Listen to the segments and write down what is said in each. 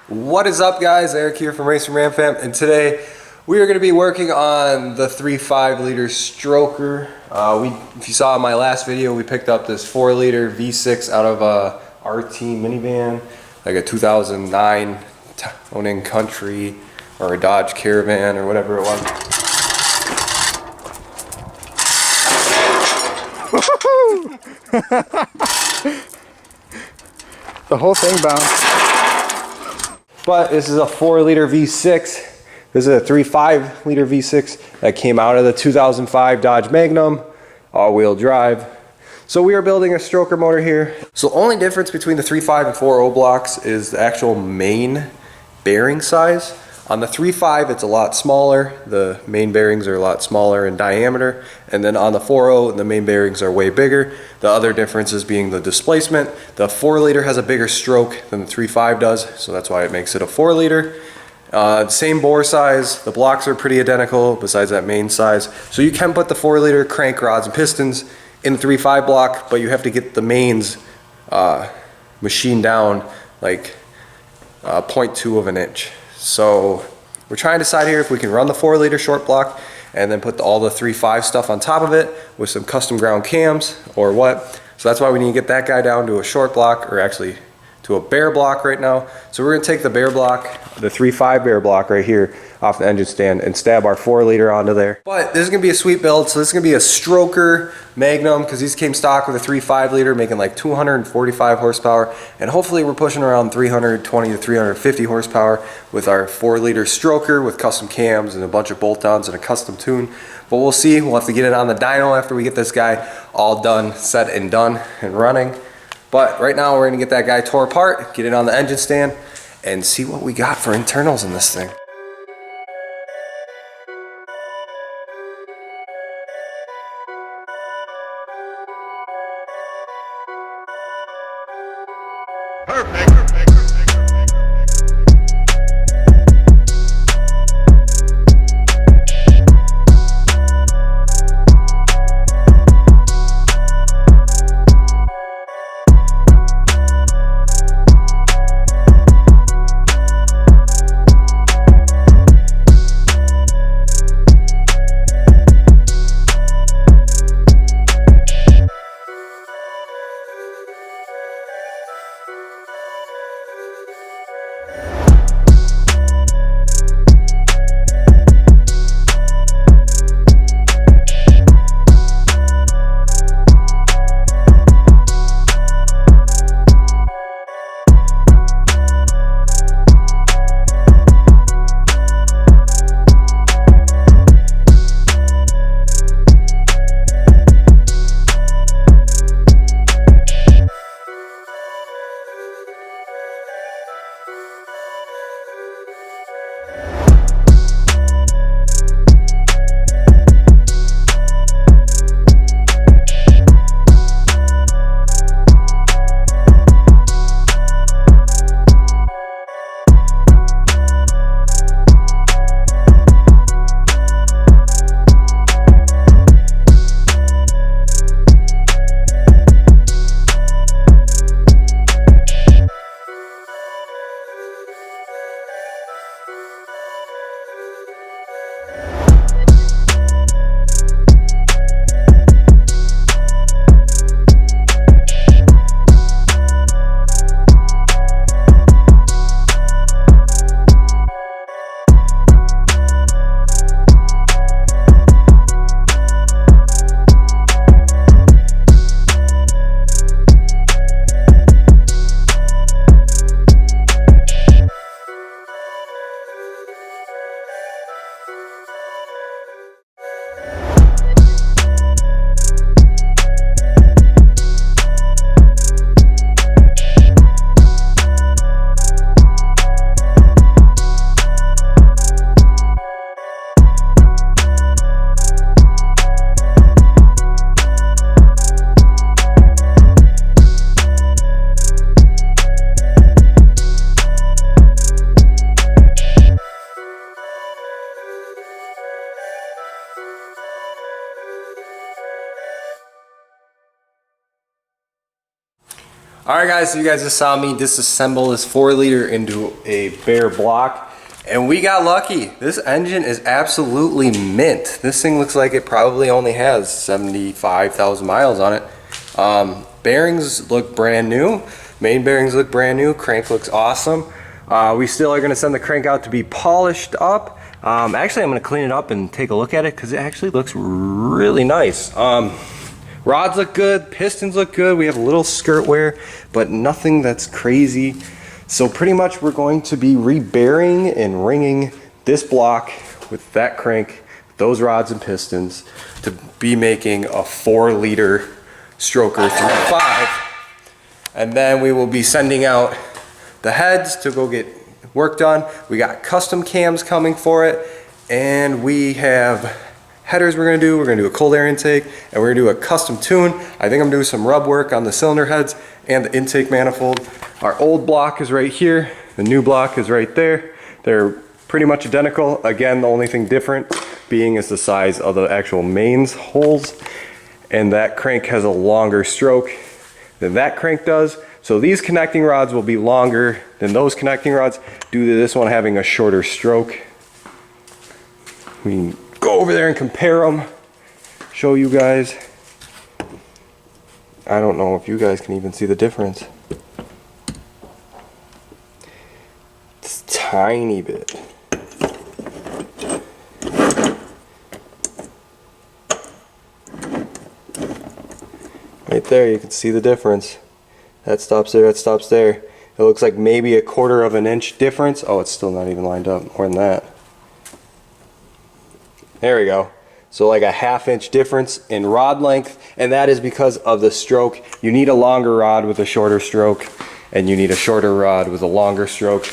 What is up, guys? Eric here from Race from Ram Fam, and today we are going to be working on the 3.5 liter stroker. If you saw in my last video, we picked up this 4 liter V6 out of a RT minivan, like a 2009 Town and Country or a Dodge Caravan or whatever it was. The whole thing bounced. But this is a 4 liter V6. This is a 3.5 liter V6 that came out of the 2005 Dodge Magnum, all-wheel drive. So we are building a stroker motor here. So the only difference between the 3.5 and 4.0 blocks is the actual main bearing size. On the 3.5, it's a lot smaller. The main bearings are a lot smaller in diameter. And then on the 4.0, the main bearings are way bigger. The other differences being the displacement. The 4 liter has a bigger stroke than the 3.5 does, so that's why it makes it a 4 liter. Same bore size. The blocks are pretty identical besides that main size. So you can put the 4 liter crank rods and pistons in the 3.5 block, but you have to get the mains machined down like 0.2 of an inch. So we're trying to decide here if we can run the 4 liter short block and then put all the 3.5 stuff on top of it with some custom ground cams or what. So that's why we need to get that guy down to a short block, or actually to a bare block right now. So we're gonna take the bare block, the 3.5 bare block right here off the engine stand and stab our 4 liter onto there. But this is gonna be a sweet build. So this is gonna be a stroker Magnum, because these came stock with a 3.5 liter making like 245 horsepower. And hopefully we're pushing around 320 to 350 horsepower with our 4 liter stroker with custom cams and a bunch of bolt-ons and a custom tune. But we'll see. We'll have to get it on the dyno after we get this guy all done, set and done and running. But right now we're gonna get that guy tore apart, get it on the engine stand, and see what we got for internals in this thing. Perfect. Alright guys, so you guys just saw me disassemble this 4-liter into a bare block. And we got lucky. This engine is absolutely mint. This thing looks like it probably only has 75,000 miles on it. Bearings look brand new. Main bearings look brand new. Crank looks awesome. We still are going to send the crank out to be polished up. Actually, I'm going to clean it up and take a look at it because it actually looks really nice. Rods look good, pistons look good. We have a little skirt wear, but nothing that's crazy. So pretty much we're going to be rebearing and ringing this block with that crank, those rods and pistons to be making a 4-liter stroker 3.5. And then we will be sending out the heads to go get work done. We got custom cams coming for it, and we have headers we're gonna do. We're gonna do a cold air intake, and we're gonna do a custom tune. I think I'm doing some rub work on the cylinder heads and the intake manifold. Our old block is right here. The new block is right there. They're pretty much identical. Again, the only thing different being is the size of the actual mains holes, and that crank has a longer stroke than that crank does. So these connecting rods will be longer than those connecting rods due to this one having a shorter stroke. We can go over there and compare them, show you guys. I don't know if you guys can even see the difference. It's a tiny bit. Right there, you can see the difference. That stops there, that stops there. It looks like maybe a 1/4 of an inch difference. Oh, it's still not even lined up, more than that. There we go. So like a 1/2 inch difference in rod length, and that is because of the stroke. You need a longer rod with a shorter stroke, and you need a shorter rod with a longer stroke,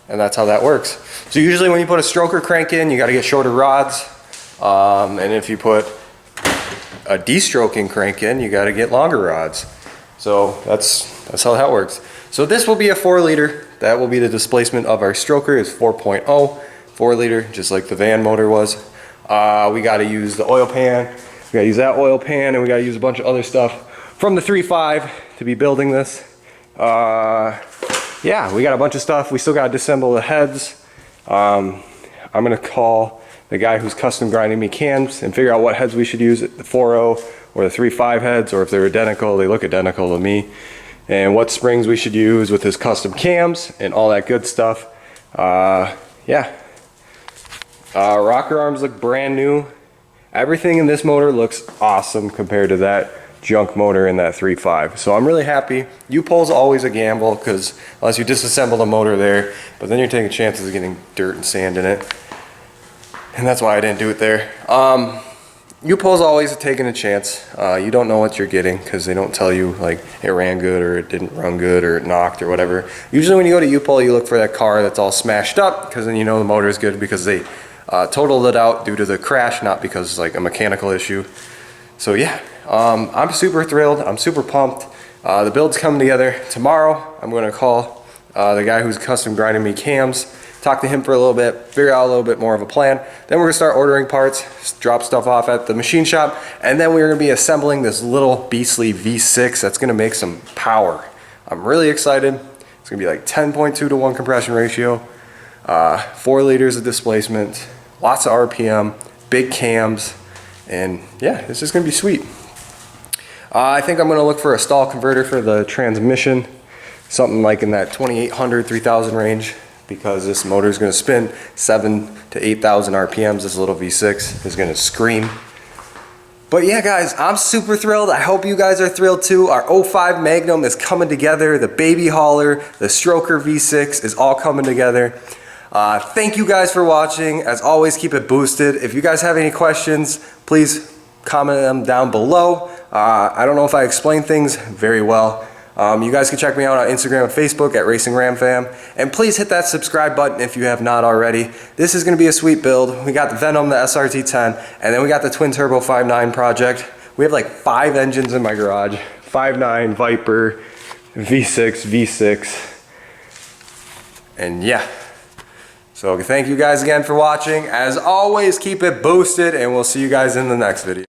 and that's how that works. So usually when you put a stroker crank in, you got to get shorter rods, and if you put a de-stroking crank in, you got to get longer rods. So that's how that works. So this will be a 4-liter. That will be the displacement of our stroker is 4.0, 4-liter, just like the van motor was. We got to use the oil pan. We got to use that oil pan, and we got to use a bunch of other stuff from the 3.5 to be building this. Yeah, we got a bunch of stuff. We still got to disassemble the heads. I'm gonna call the guy who's custom grinding me cams and figure out what heads we should use, the 4.0 or the 3.5 heads, or if they're identical, they look identical to me, and what springs we should use with his custom cams and all that good stuff. Yeah. Rocker arms look brand new. Everything in this motor looks awesome compared to that junk motor in that 3.5. So I'm really happy. U-pole's always a gamble because unless you disassemble the motor there, but then you're taking chances of getting dirt and sand in it. And that's why I didn't do it there. U-pole's always taking a chance. You don't know what you're getting because they don't tell you like it ran good or it didn't run good or it knocked or whatever. Usually when you go to U-pole, you look for that car that's all smashed up because then you know the motor is good because they totaled it out due to the crash, not because it's like a mechanical issue. So yeah, I'm super thrilled. I'm super pumped. The build's coming together tomorrow. I'm going to call the guy who's custom grinding me cams, talk to him for a little bit, figure out a little bit more of a plan. Then we're going to start ordering parts, drop stuff off at the machine shop, and then we're going to be assembling this little beastly V6 that's going to make some power. I'm really excited. It's going to be like 10.2 to 1 compression ratio, 4 liters of displacement, lots of RPM, big cams, and yeah, it's just going to be sweet. I think I'm going to look for a stall converter for the transmission, something like in that 2800, 3000 range, because this motor is going to spin 7,000 to 8,000 RPMs. This little V6 is going to scream. But yeah, guys, I'm super thrilled. I hope you guys are thrilled too. Our 05 Magnum is coming together. The baby hauler, the stroker V6 is all coming together. Thank you guys for watching. As always, keep it boosted. If you guys have any questions, please comment them down below. I don't know if I explained things very well. You guys can check me out on Instagram and Facebook at Racing Ram Fam. And please hit that subscribe button if you have not already. This is going to be a sweet build. We got the Venom, the SRT10, and then we got the twin turbo 5.9 project. We have like 5 engines in my garage. 5.9, Viper, V6, V6. And yeah. So thank you guys again for watching. As always, keep it boosted, and we'll see you guys in the next video.